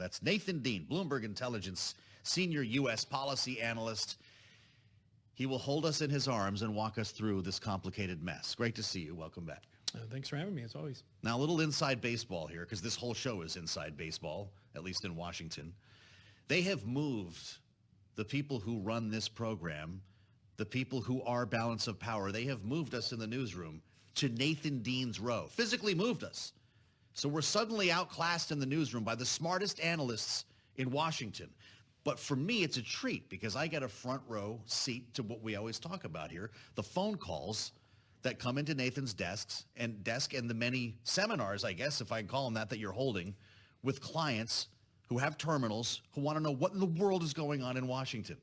That's Nathan Dean, Bloomberg Intelligence Senior U.S. Policy Analyst. He will hold us in his arms and walk us through this complicated mess. Great to see you. Welcome back. Thanks for having me, as always. Now, a little inside baseball here, because this whole show is inside baseball, at least in Washington. They have moved the people who run this program, the people who are balance of power, they have moved us in the newsroom to Nathan Dean's row, physically moved us. So we're suddenly outclassed in the newsroom by the smartest analysts in Washington. But for me, it's a treat because I get a front row seat to what we always talk about here, the phone calls that come into Nathan's desk and the many seminars, I guess, if I can call them that you're holding with clients who have terminals who want to know what in the world is going on in Washington.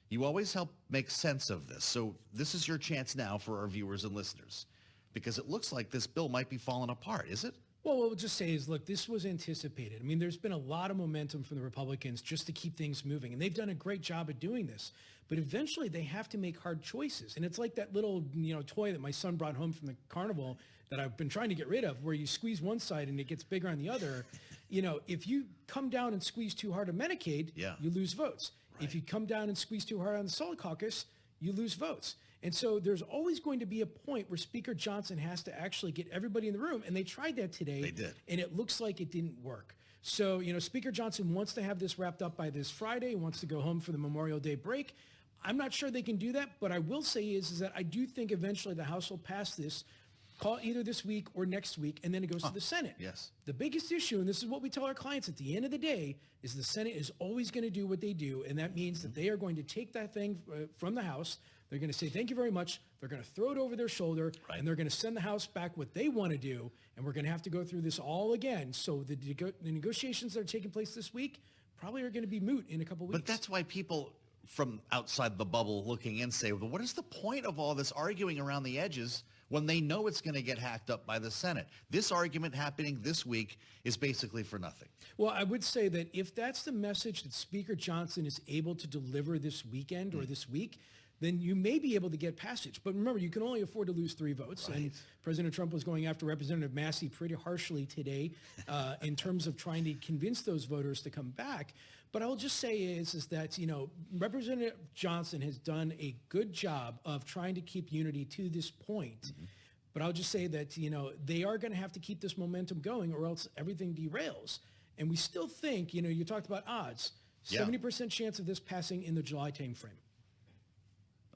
You always help make sense of this. So this is your chance now for our viewers and listeners because it looks like this bill might be falling apart. Is it? Well, what we'll just say is, look, this was anticipated. I mean, there's been a lot of momentum from the Republicans just to keep things moving, and they've done a great job of doing this. But eventually, they have to make hard choices. And it's like that little, toy that my son brought home from the carnival that I've been trying to get rid of, where you squeeze one side and it gets bigger on the other. If you come down and squeeze too hard on Medicaid, you lose votes. Right. If you come down and squeeze too hard on the Salt Caucus, you lose votes. And so there's always going to be a point where Speaker Johnson has to actually get everybody in the room. And they tried that today. They did. And it looks like it didn't work. So, Speaker Johnson wants to have this wrapped up by this Friday, wants to go home for the Memorial Day break. I'm not sure they can do that. But I will say is that I do think eventually the House will pass this, call either this week or next week, and then it goes to the Senate. Yes. The biggest issue, and this is what we tell our clients at the end of the day, is the Senate is always going to do what they do. And that means that they are going to take that thing from the House. They're going to say, thank you very much. They're going to throw it over their shoulder, and they're going to send the House back what they want to do, and we're going to have to go through this all again. So the negotiations that are taking place this week probably are going to be moot in a couple weeks. But that's why people from outside the bubble looking in say, well, what is the point of all this arguing around the edges when they know it's going to get hacked up by the Senate? This argument happening this week is basically for nothing. Well, I would say that if that's the message that Speaker Johnson is able to deliver this weekend or this week, then you may be able to get passage. But remember, you can only afford to lose 3 votes. Right. And President Trump was going after Representative Massey pretty harshly today in terms of trying to convince those voters to come back. But I will just say is that, Representative Johnson has done a good job of trying to keep unity to this point. Mm-hmm. But I'll just say that, they are going to have to keep this momentum going or else everything derails. And we still think, you talked about odds, 70% chance of this passing in the July timeframe.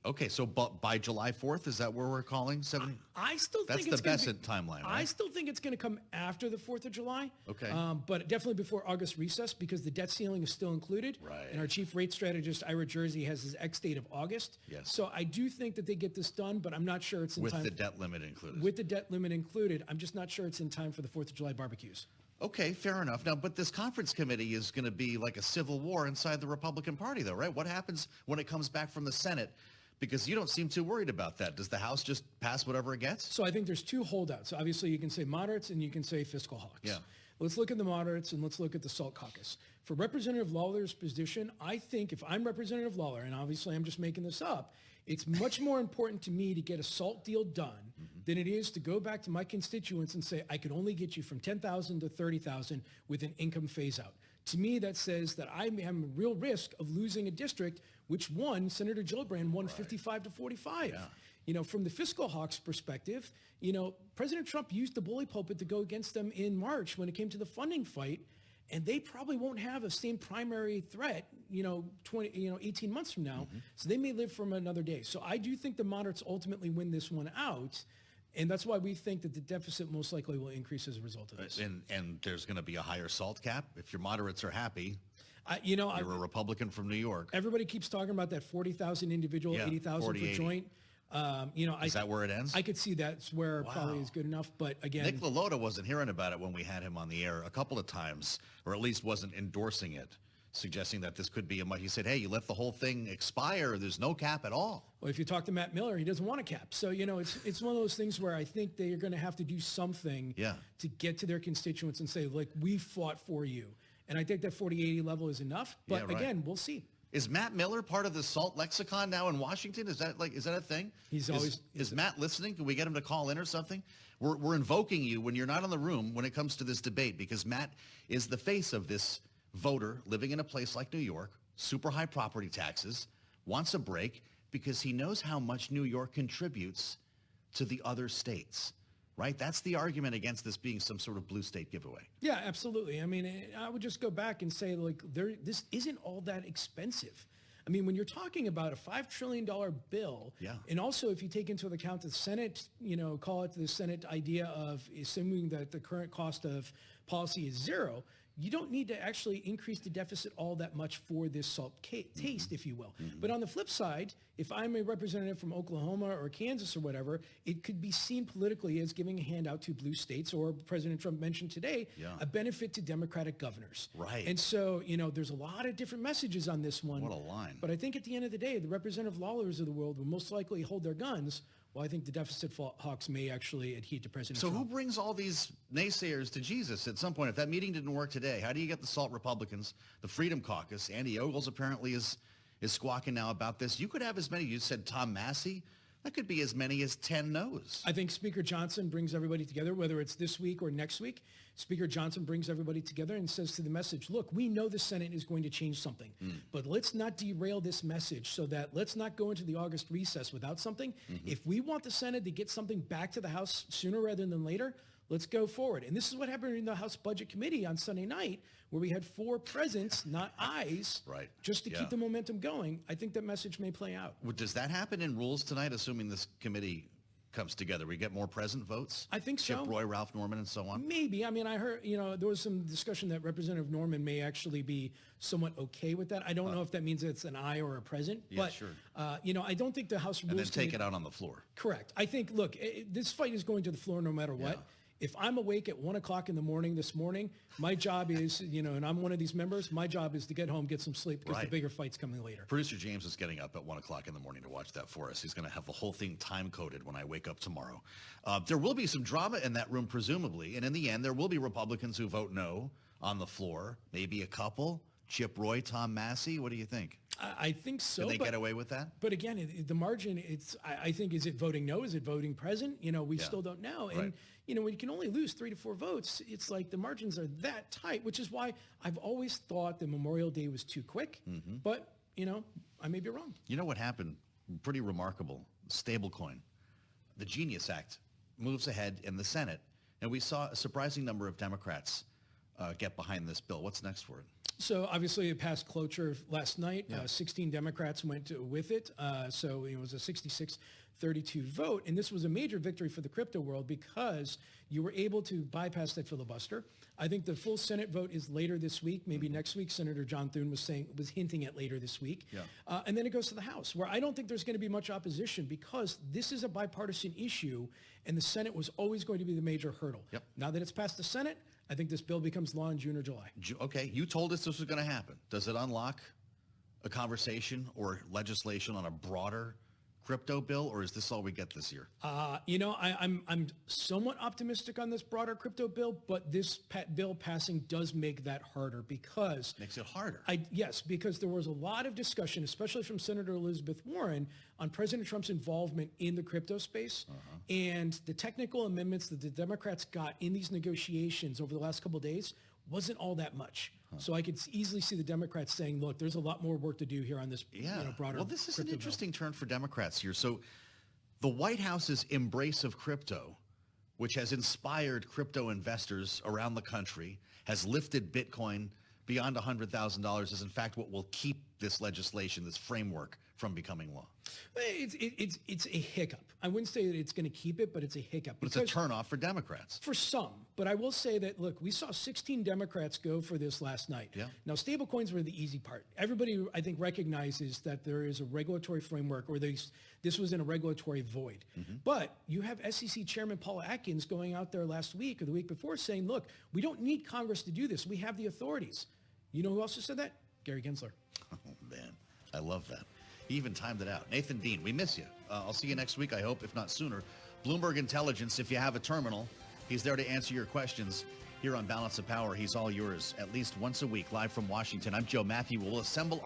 Okay, so by July 4th, is that where we're calling 70? I still think that's the best timeline, right? I still think it's going to come after the 4th of July. Okay. But definitely before August recess because the debt ceiling is still included. Right. And our chief rate strategist, Ira Jersey, has his X date of August. Yes. So I do think that they get this done, but I'm not sure it's in time. With the debt limit included. With the debt limit included. I'm just not sure it's in time for the 4th of July barbecues. Okay, fair enough. Now, but this conference committee is going to be like a civil war inside the Republican Party, though, right? What happens when it comes back from the Senate? Because you don't seem too worried about that. Does the House just pass whatever it gets? So I think there's 2 holdouts. So obviously, you can say moderates and you can say fiscal hawks. Yeah. Let's look at the moderates and let's look at the Salt Caucus. For Representative Lawler's position, I think if I'm Representative Lawler, and obviously I'm just making this up, it's much more important to me to get a SALT deal done than it is to go back to my constituents and say, I could only get you from 10,000 to 30,000 with an income phase out. To me, that says that I am a real risk of losing a district which Senator Gillibrand won 55 to 45. Yeah. From the fiscal hawks perspective, President Trump used the bully pulpit to go against them in March when it came to the funding fight, and they probably won't have a same primary threat, 18 months from now. Mm-hmm. So they may live from another day. So I do think the moderates ultimately win this one out. And that's why we think that the deficit most likely will increase as a result of this. And there's going to be a higher SALT cap if your moderates are happy. You're a Republican from New York. Everybody keeps talking about that 40,000 individual, 80,000 for joint. Is that where it ends? I could see that's where probably is good enough. But again, Nick LaLota wasn't hearing about it when we had him on the air a couple of times, or at least wasn't endorsing it, suggesting that this could be he said, hey, you let the whole thing expire. There's no cap at all. Well, if you talk to Matt Miller, he doesn't want a cap. So, it's one of those things where I think they are going to have to do something to get to their constituents and say, like, we fought for you. And I think that 40-80 level is enough. But again, we'll see. Is Matt Miller part of the SALT lexicon now in Washington? Is that a thing? Is Matt listening? Can we get him to call in or something? We're invoking you when you're not in the room when it comes to this debate because Matt is the face of this voter living in a place like New York, super high property taxes, wants a break because he knows how much New York contributes to the other states, right? That's the argument against this being some sort of blue state giveaway. Yeah, absolutely. I mean, I would just go back and say, like, this isn't all that expensive. I mean, when you're talking about a $5 trillion bill, Yeah. and also if you take into account the Senate, call it the Senate idea of assuming that the current cost of policy is zero, you don't need to actually increase the deficit all that much for this salt taste, if you will. But on the flip side, if I'm a representative from Oklahoma or Kansas or whatever, it could be seen politically as giving a handout to blue states, or President Trump mentioned today, a benefit to Democratic governors. Right. And so, there's a lot of different messages on this one. What a line. But I think at the end of the day, the Representative Lawlers of the world will most likely hold their guns. Well, I think the deficit hawks may actually adhere to President So Trump. who brings all these naysayers to Jesus at some point? If that meeting didn't work today, how do you get the SALT Republicans, the Freedom Caucus? Andy Ogles apparently is squawking now about this. You could have as many. You said Tom Massey. That could be as many as 10 no's. I think Speaker Johnson brings everybody together, whether it's this week or next week. Speaker Johnson brings everybody together and says to the message, look, we know the Senate is going to change something, but let's not derail this message so that let's not go into the August recess without something. If we want the Senate to get something back to the House sooner rather than later, let's go forward. And this is what happened in the House Budget Committee on Sunday night, where we had 4 presents, not ayes, Right. just to keep the momentum going. I think that message may play out. Well, does that happen in rules tonight, assuming this committee comes together? We get more present votes? I think so. Chip Roy, Ralph Norman, and so on? Maybe. I mean, I heard, there was some discussion that Representative Norman may actually be somewhat okay with that. I don't know if that means it's an aye or a present. Yeah, but, sure. I don't think the House rules... And then take it out on the floor. Correct. I think, look, this fight is going to the floor no matter what. Yeah. If I'm awake at 1 o'clock in the morning this morning, my job is, and I'm one of these members, my job is to get home, get some sleep, because the bigger fight's coming later. Producer James is getting up at 1 o'clock in the morning to watch that for us. He's going to have the whole thing time-coded when I wake up tomorrow. There will be some drama in that room, presumably, and in the end, there will be Republicans who vote no on the floor, maybe a couple. Chip Roy, Tom Massey, what do you think? I think so. Can they get away with that? But again, the margin, I think, is it voting no? Is it voting present? We still don't know. And, when you can only lose 3 to 4 votes, it's like the margins are that tight, which is why I've always thought the Memorial Day was too quick. But, I may be wrong. You know what happened? Pretty remarkable. Stablecoin. The Genius Act moves ahead in the Senate, and we saw a surprising number of Democrats get behind this bill. What's next for it? So obviously it passed cloture last night. 16 Democrats went with it. So it was a 66-32 vote. And this was a major victory for the crypto world because you were able to bypass that filibuster. I think the full Senate vote is later this week, maybe next week. Senator John Thune was hinting at later this week. And then it goes to the House, where I don't think there's going to be much opposition because this is a bipartisan issue, and the Senate was always going to be the major hurdle. Now that it's passed the Senate, I think this bill becomes law in June or July. Okay, you told us this was going to happen. Does it unlock a conversation or legislation on a broader crypto bill, or is this all we get this year? I'm somewhat optimistic on this broader crypto bill, but this bill passing does make that harder because... Makes it harder. Yes, because there was a lot of discussion, especially from Senator Elizabeth Warren, on President Trump's involvement in the crypto space. And the technical amendments that the Democrats got in these negotiations over the last couple of days wasn't all that much. So I could easily see the Democrats saying, look, there's a lot more work to do here on this broader Well, this is an crypto interesting turn for Democrats here. So the White House's embrace of crypto, which has inspired crypto investors around the country, has lifted Bitcoin beyond $100,000, is in fact what will keep this legislation, this framework, from becoming law. It's a hiccup. I wouldn't say that it's going to keep it, but it's a hiccup. But it's a turnoff for Democrats. For some. But I will say that, look, we saw 16 Democrats go for this last night. Now, stablecoins were the easy part. Everybody, I think, recognizes that there is a regulatory framework, or this was in a regulatory void. But you have SEC Chairman Paul Atkins going out there last week or the week before saying, look, we don't need Congress to do this. We have the authorities. You know who else said that? Gary Gensler. Oh, man. I love that. He even timed it out. Nathan Dean, we miss you. I'll see you next week, I hope, if not sooner. Bloomberg Intelligence, if you have a terminal, he's there to answer your questions. Here on Balance of Power, he's all yours at least once a week, live from Washington. I'm Joe Matthew. We'll assemble